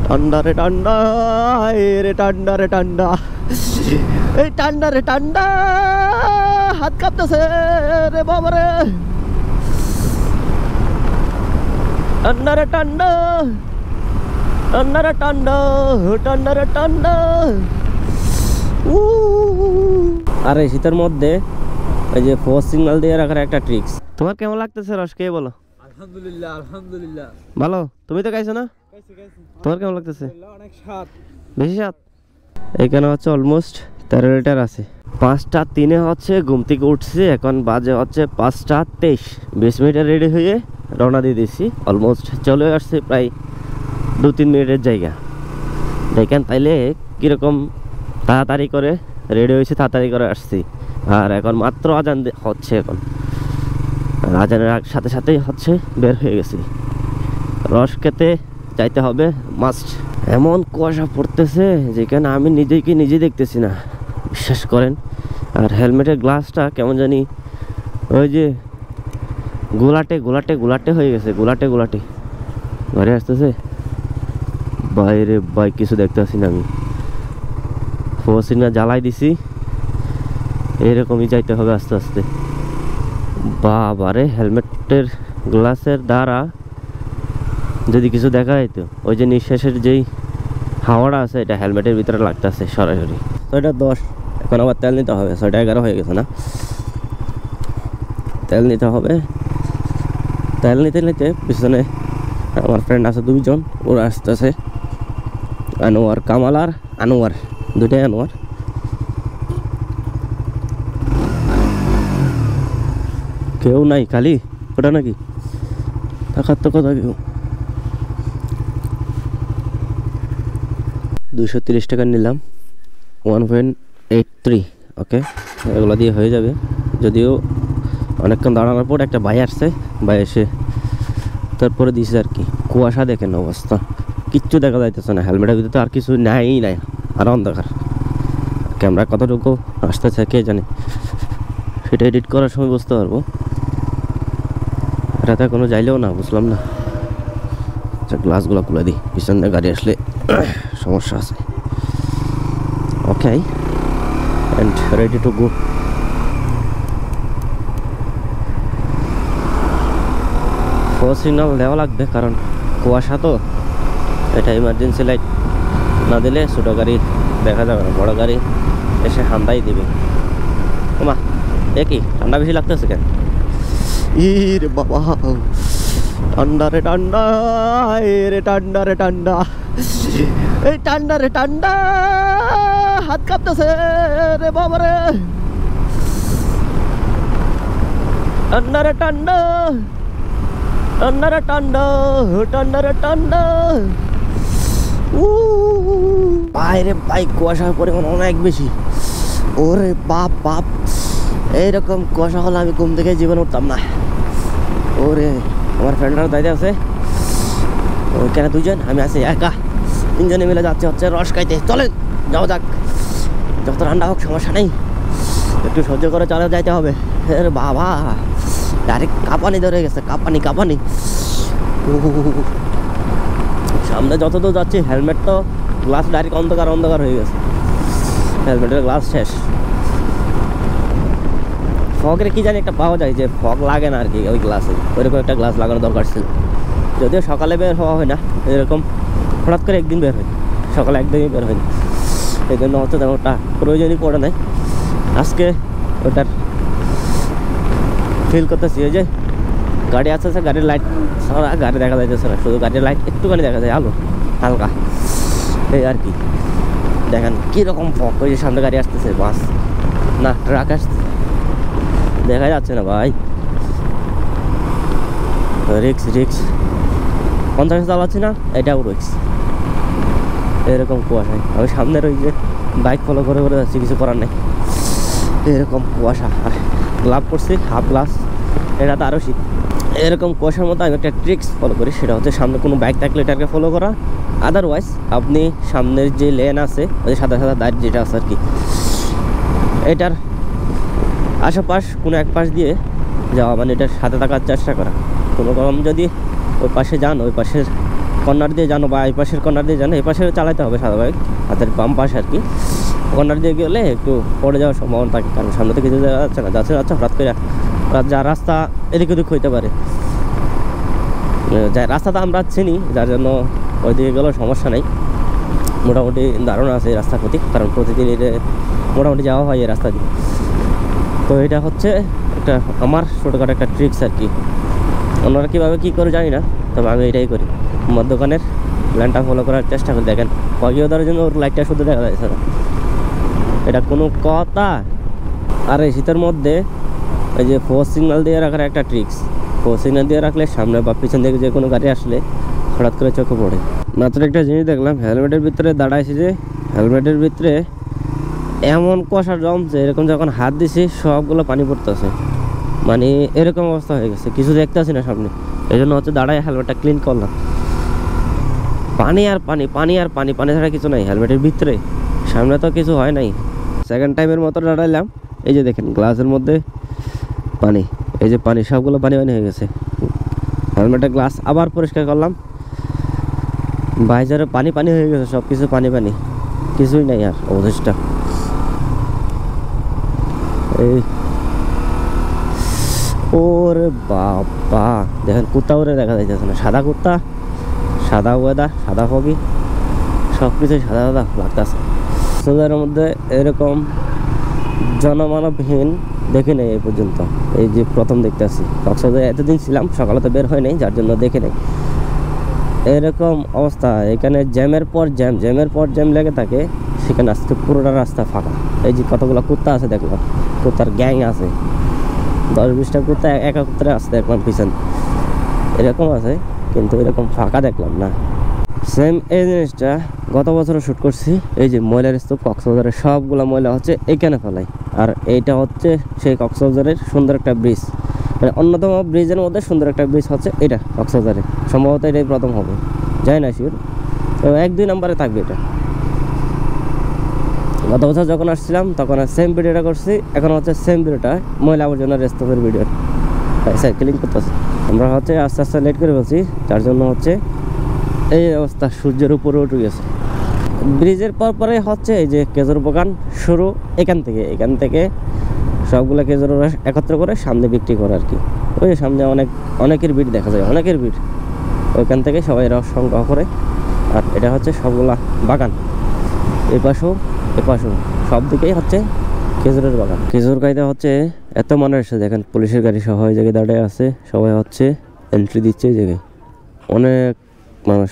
ঠান্ডা রে ঠান্ডা, রে ঠান্ডা রে ঠান্ডা, এই ঠান্ডা রে ঠান্ডা, হাত কাঁপতেছে রে বাবা রে। ঠান্ডা রে ঠান্ডা, ঠান্ডা রে ঠান্ডা, ঠান্ডা রে ঠান্ডা। আর এই শীতের মধ্যে এই যে ফোর সিগন্যাল দিয়ে রাখার একটা ট্রিক্স। তোমার কেমন লাগতেছে রস, কে বলো? আলহামদুলিল্লাহ আলহামদুলিল্লাহ ভালো। তুমি তো খাইছো না? তোমার কেমন লাগতেছে? অনেক স্বাদ, বেশি স্বাদ। এখানে হচ্ছে অলমোস্ট 13 লিটার আছে। 5টা 3 হচ্ছে ঘুম থেকে উঠছে, এখন বাজে হচ্ছে 5টা 23। 20 মিনিটে রেডি হয়ে রওনা দিয়ে দিয়েছি। অলমোস্ট চলে আসছে প্রায় 2-3 মিনিটের জায়গা। দেখেন তাইলে কীরকম তাড়াতাড়ি করে রেডি হয়েছে, তাড়াতাড়ি করে আসছি। আর এখন মাত্র আজান হচ্ছে, এখন আজানের সাথে সাথেই হচ্ছে বের হয়ে গেছি। রস খেতে যাইতে হবে মাস্ট। এমন কুয়াশা পড়তেছে যেখানে আমি নিজে দেখতেছি না, বিশ্বাস করেন। আর হেলমেটের গ্লাসটা কেমন জানি ওই যে গোলাটে হয়ে গেছে, গোলাটে ঘরে আসতেছে। বাইরে বাইক কিছু দেখতে পাচ্ছি না আমি। ফোর সিগন্যাল জ্বালাই দিছি, এরকমই যাইতে হবে আস্তে আস্তে। বাবারে, হেলমেটের গ্লাসের দ্বারা যদি কিছু দেখা যাইতো, ওই যে নিঃশ্বাসের যেই হাওয়াটা আছে এটা হেলমেটের ভিতরে লাগতেছে সরাসরি। তো এটা 10, এখন আবার তেল নিতে হবে। 6টা 11 হয়ে গেছে না, তেল নিতে হবে। তেল নিতে পিছনে আমার ফ্রেন্ড আছে 2জন, ওরা আসতেছে। আনোয়ার, কামাল আর আনোয়ার, দুটাই আনোয়ার। কেউ নাই, খালি ওটা নাকি টাকার তো কথা। কেউ 230 টাকা নিলাম, 1.83। ওকে, এগুলো দিয়ে হয়ে যাবে। যদিও অনেকক্ষণ দাঁড়ানোর পর একটা ভাই আসছে, ভাই এসে তারপরে দিছে আর কি। কুয়াশা দেখেন অবস্থা, কিচ্ছু দেখা যাইতেছে না। হেলমেটের ভিতরে তো আর কিছু নাই, আর অন্ধকার। ক্যামেরা কতটুকু আসতেছে কে জানে, সেটা এডিট করার সময় বুঝতে পারবো। রাতে কোনো যাইলেও না, বুঝলাম না। আচ্ছা, গ্লাসগুলো খুলে দিই, পিছন দিয়ে গাড়ি আসলে সমস্যা আছে। Okay, and ready to go. Four signal দেওয়া লাগবে কারণ কুয়াশা তো। এটা ইমার্জেন্সি লাইট না দিলে ছোটো গাড়ি দেখা যাবে না, বড় গাড়ি এসে হান্দাই দিবে। ওমা, এ কি ঠান্ডা বেশি লাগতেছে কেন? রে বাবা, ঠান্ডা রে ঠান্ডা, রে ঠান্ডা রে ঠান্ডা, এই ঠান্ডা রে ঠান্ডা, হাত কাঁপতেছে রে বাবা রে। ঠান্ডা রে ঠান্ডা, ঠান্ডা রে ঠান্ডা, ঠান্ডা রে ঠান্ডা। বাইরে বাইক কুয়াশার পরিমাণ অনেক বেশি। ওরে বাপ বাপ, এইরকম কুয়াশা হলে আমি ঘুম থেকে জীবন উঠতাম না। ওরে, আমার ফ্রেন্ডরা দায়িত্ব আছে, ওইখানে 2জন, আমি আছি একা। 3জনে মিলে যাচ্ছে হচ্ছে রস খাইতে। চলেন যাও যাক, যত ঠান্ডা হোক সমস্যা নেই, একটু সহ্য করে চলে যাইতে হবে। আরে বাবা, ডাইরেক্ট কাঁপানি ধরে গেছে, কাঁপানি। সামনে যতদূর যাচ্ছি হেলমেট তো গ্লাস ডাইরেক্ট অন্ধকার হয়ে গেছে, হেলমেটের গ্লাস শেষ। ফগের কি জানি একটা পাওয়া যায়, যে ফগ লাগে না আর কি ওই গ্লাসে, ওইরকম একটা গ্লাস লাগানো দরকার ছিল। যদিও সকালে বের হওয়া হয় না, এরকম হঠাৎ করে একদিন বের হয়, সকালে একদিনই বের হয়, এই জন্য হচ্ছে তেমন ওটা প্রয়োজনই পড়ে নাই। আজকে ওটার ফিল করতেছি। ওই যে গাড়ি আসতেছে, গাড়ির লাইট সারা গাড়ি দেখা যাইতেছে না, শুধু গাড়ির লাইট একটুখানি দেখা যায়, আলো হালকা, এই আর কি। দেখেন কীরকম ফগ, ওই যে সামনে গাড়ি আসতেছে, বাস না ট্রাক আসতেছে, দেখা যাচ্ছে না ভাই। রিক্স 50 চালাচ্ছি না, এটাও রিক্স। এরকম কুয়াশায় আমি সামনের ওই যে বাইক ফলো করে যাচ্ছি, কিছু করার নেই, এরকম কুয়াশা। আর গ্লাভ করছি হাফ গ্লাস, এটা তো আরও শীত। এরকম কুয়াশার মধ্যে আমি একটা ট্রিক্স ফলো করি, সেটা হচ্ছে সামনে কোনো বাইক থাকলে এটাকে ফলো করা। আদারওয়াইজ আপনি সামনের যে লেন আছে, ওই সাদা দাঁড় যেটা আছে আর কি, এটার আশেপাশ কোনো এক পাশ দিয়ে যাওয়া, মানে এটার সাথে থাকার চেষ্টা করা। কোনো রকম যদি ওই পাশে যান, ওই পাশের কর্নার দিয়ে জানো বা এই পাশের কর্নার দিয়ে জানো, এই পাশে চালাতে হবে সাদা বাইক, হাতের বাম পাশে আর কি। কর্নার দিয়ে গেলে একটু পড়ে যাওয়ার সম্ভাবনা থাকে, কারণ সামনে থেকে কিছু দেখা যাচ্ছে না, যাচ্ছে হঠাৎ করে যা রাস্তা এদিক ওদিক হইতে পারে। যা রাস্তাটা আমরা চিনি, যার জন্য ওইদিকে গেলেও সমস্যা নেই, মোটামুটি ধারণা আছে এই রাস্তার প্রতি, কারণ প্রতিদিন মোটামুটি যাওয়া হয় এই রাস্তা দিয়ে। তো এটা হচ্ছে একটা আমার ছোটোখাটো একটা ট্রিক্স আর কি। অন্যরা কীভাবে কী করে জানি না, তবে আমি এটাই করি। আমার দোকানের লাইনটা ফলো করার চেষ্টা করি। দেখেন কগিও দেওয়ার জন্য ওর লাইটটা শুধু দেখা যাচ্ছে না, এটা কোনো কথা। আর এই শীতের মধ্যে এই যে ফোর সিগন্যাল দিয়ে রাখার একটা ট্রিক্স, ফোর সিগন্যাল দিয়ে রাখলে সামনে বা পিছন থেকে যে কোনো গাড়ি আসলে হঠাৎ করে চোখে পড়ে। মাত্র একটা জিনিস দেখলাম, হেলমেটের ভিতরে দাঁড়াইছি, যে হেলমেটের ভিতরে এমন কষা জমছে, এরকম যখন হাত দিছি সবগুলো পানি পড়তেছে, মানে এরকম অবস্থা হয়ে গেছে, কিছু দেখতে আসি না সামনে। এই জন্য হচ্ছে দাঁড়ায় হেলমেটটা ক্লিন করলাম। পানি আর পানি, পানি আর পানি, পানি ছাড়া কিছু নাই হেলমেটের ভিতরে, সামনে তো কিছু হয় নাই। সেকেন্ড টাইমের মতো দাঁড়াইলাম, এই যে দেখেন গ্লাসের মধ্যে পানি, এই যে পানি সবগুলো পানি পানি হয়ে গেছে। হেলমেটের গ্লাস আবার পরিষ্কার করলাম, বাইজারে পানি পানি হয়ে গেছে, সব কিছু পানি পানি, কিছুই নাই আর অবশিষ্ট। এই ওরে বাবা, দেখেন কুত্তা ওরে দেখা যাইতেছে না, সাদা কুত্তা, সাদা ওয়েদার, সাদা ফগি, সব কিছুই সাদা সাদা লাগতেছে। সোজার মধ্যে এরকম জনমানবহীন দেখে নেই এই পর্যন্ত, এই যে প্রথম দেখতেছি। কক্সবাজারে এতদিন ছিলাম, সকালে তো বের হয় নাই, যার জন্য দেখে নেই এরকম অবস্থা। এখানে জ্যামের পর জ্যাম, জ্যামের পর জ্যাম লেগে থাকে, সেখানে আজকে পুরোটা রাস্তা ফাঁকা। এই যে কতগুলো কুত্তা আছে দেখলাম, কুত্তার গ্যাং আছে, 10-20টা কুত্তা একত্রে আসতে দেখলাম পিছন, এরকম আছে, কিন্তু এরকম ফাঁকা দেখলাম না। সেম এই জিনিসটা গত বছরও শ্যুট করছি। এই যে ময়লার স্তূপ, কক্সবাজারের সবগুলো ময়লা হচ্ছে এখানে ফেলাই, আর এইটা হচ্ছে সেই কক্সবাজারের সুন্দর একটা ব্রিজ, মানে অন্যতম ব্রিজের মধ্যে সুন্দর একটা ব্রিজ হচ্ছে এটা কক্সবাজারে, সম্ভবত এটাই প্রথম হবে, যাই না শিওর, তো 1-2 নম্বরে থাকবে এটা। গত বছর যখন আসছিলাম তখন সেম ভিডিওটা করছি, এখন হচ্ছে সেম ভিডিওটা ময়লা আবর্জনার স্তূপের ভিডিও সাইকেলিং করতেছি। আমরা হচ্ছে আস্তে আস্তে লেট করে বলছি, যার জন্য হচ্ছে এই অবস্থা, সূর্যের উপরে উঠে গেছে। ব্রিজের পরে হচ্ছে এই যে খেজুর বাগান শুরু, এখান থেকে সবগুলো খেজুর রস একত্র করে সামনে বিক্রি করে আর কি। ওই সামনে অনেকের ভিড় দেখা যায়, অনেকের ভিড়, ওইখান থেকে সবাই রস সংগ্রহ করে। আর এটা হচ্ছে সবগুলা বাগান, এপাশেও সব দিকেই হচ্ছে খেজুরের বাগান। খেজুর খাইতে হচ্ছে এত মানুষ এসে, দেখেন পুলিশের গাড়ি সহ এই জায়গায় দাঁড়িয়ে আছে, সবাই হচ্ছে এন্ট্রি দিচ্ছে এই জায়গায়, অনেক মানুষ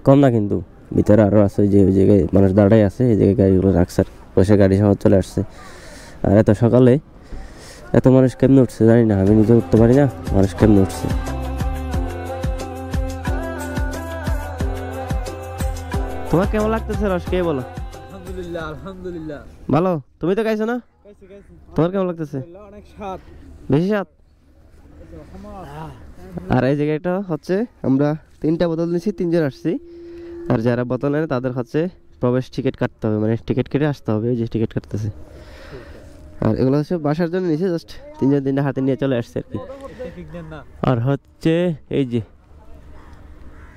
কম না, কিন্তু ভিতরে আরও আছে, যে ওই জায়গায় মানুষ দাঁড়াই আছে, এই জায়গায় গাড়িগুলো রাখছে, পুলিশের গাড়ি সহ চলে আসছে। আর এত সকালে এত মানুষ কেমনে উঠছে জানি না, আমি নিজে উঠতে পারি না, মানুষ কেমনে উঠছে। তোমার কেমন লাগতেছে রস, কে বলো? আলহামদুলিল্লাহ, আলহামদুলিল্লাহ ভালো। তুমি তো খাইছো না, খাইছি। তোমার কেমন লাগতেছে? অনেক স্বাদ, বেশি স্বাদ। আর এই জায়গাটা হচ্ছে আমরা 3টা বোতল নিয়েছি, 3 জন আসছি, আর যারা বোতল নেয় তাদের হচ্ছে প্রবেশ টিকিট কাটতে হবে, মানে টিকিট কেটে আসতে হবে, এই যে টিকিট কাটতেছে। আর এগুলো হচ্ছে বাসার জন্য নিয়েছে, জাস্ট 3 জন 3টা হাতে নিয়ে চলে আসছে আর কি। আর হচ্ছে এই যে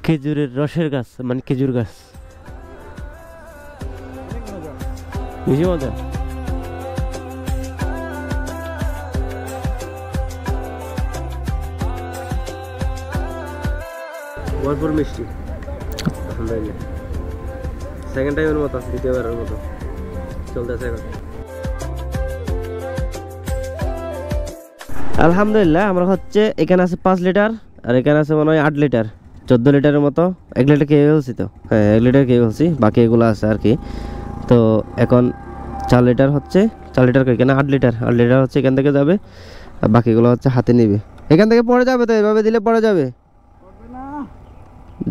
খেজুরের রসের গাছ, মানে খেজুর গাছ, বেশি মজা। ভরপুর মিষ্টি, আলহামদুলিল্লাহ। সেকেন্ড টাইমের মতো, দ্বিতীয়বারের মতো চলতেছে এখন। আলহামদুলিল্লাহ আমরা হচ্ছে এখানে আছে 5 লিটার, আর এখানে আছে মনে হয় 8 লিটার, 14 লিটারের মতো। 1 লিটার খেয়ে ফেলছি তো, হ্যাঁ 1 লিটার খেয়ে ফেলছি, বাকি এগুলো আছে আর কি। তো এখন 4 লিটার হচ্ছে, 4 লিটার এখানে 8 লিটার, 8 লিটার হচ্ছে এখান থেকে যাবে, আর বাকিগুলো হচ্ছে হাতে নিবে। এখান থেকে পড়ে যাবে তো, এভাবে দিলে পড়ে যাবে।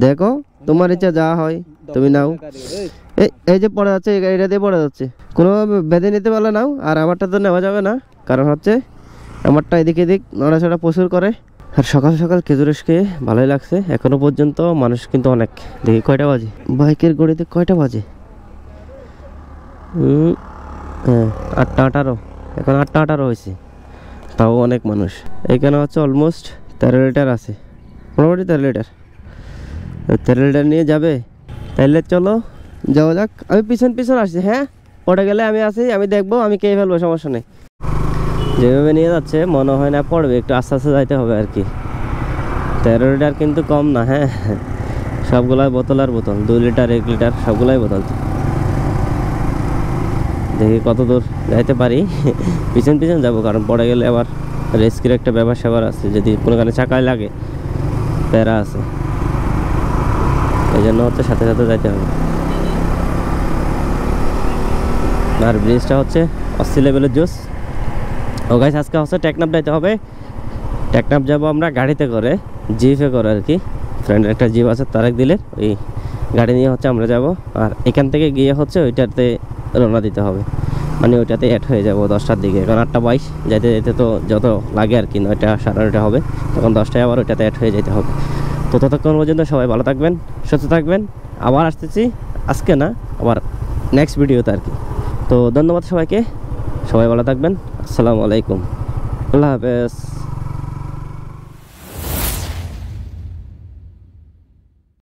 দেখো তোমার ইচ্ছা যা হয় তুমি নাও। এই যে পড়ে যাচ্ছে, এটা দিয়ে পড়ে যাচ্ছে, কোনোভাবে বেঁধে নিতে পারলে নাও। আর আমারটা তো নেওয়া যাবে না, কারণ হচ্ছে আমারটা এদিক এদিক নড়াচড়া প্রচুর করে। আর সকাল সকাল খেজুর রস খেয়ে ভালোই লাগছে। এখনো পর্যন্ত মানুষ কিন্তু অনেক। দেখি কয়টা বাজে, বাইকের গড়িতে কয়টা বাজে, হ্যাঁ 8টা 18, এখন 8টা 18 হয়েছে, তাও অনেক মানুষ। এখানে হচ্ছে অলমোস্ট 13 লিটার আছে, মোটামুটি 13 লিটার। তেরোটা নিয়ে যাবে, তাইলে চলো যাওয়া যাক। আমি পিছন পিছন আসছি, হ্যাঁ পড়ে গেলে আমি আছি, আমি দেখবো, আমি খেয়ে ফেলবো, সমস্যা নেই। যেভাবে নিয়ে যাচ্ছে মনে হয় না পড়বে, একটু আস্তে আস্তে যাইতে হবে আর কি। 13 লিটার কিন্তু কম না, হ্যাঁ সবগুলাই বোতল আর বোতল, 2 লিটার 1 লিটার সবগুলাই বোতল। দেখি কত দূর যাইতে পারি। পিছন পিছন যাবো, কারণ পড়ে গেলে আবার রেস্কির একটা ব্যাপার স্যাপার আছে, যদি কোনোখানে চাকায় লাগে প্যারা আছে, এই জন্য হচ্ছে সাথে সাথে যাইতে হবে। আর ব্রিজটা হচ্ছে অস্থির লেভেলের জোস। ও গাইস, আজকে হচ্ছে টেকনাফ যাইতে হবে। টেকনাফ যাবো আমরা গাড়িতে করে, জিপে করে আর কি। ফ্রেন্ডের একটা জিপ আছে তারেক দিলের, ওই গাড়ি নিয়ে হচ্ছে আমরা যাব। আর এখান থেকে গিয়ে হচ্ছে ওইটাতে রওনা দিতে হবে, মানে ওইটাতে অ্যাড হয়ে যাবো 10টার দিকে। কারণ 8:22 যাইতে যেতে তো যত লাগে আর কি, 9টা 9:30 হবে, তখন 10টায় আবার ওইটাতে অ্যাড হয়ে যেতে হবে। তো ততক্ষণ পর্যন্ত সবাই ভালো থাকবেন, সুস্থ থাকবেন। আবার আসতেছি, আজকে না, আবার নেক্সট ভিডিওতে আর কি। তো ধন্যবাদ সবাইকে, সবাই ভালো থাকবেন। আসসালামু আলাইকুম, আল্লাহ হাফেজ।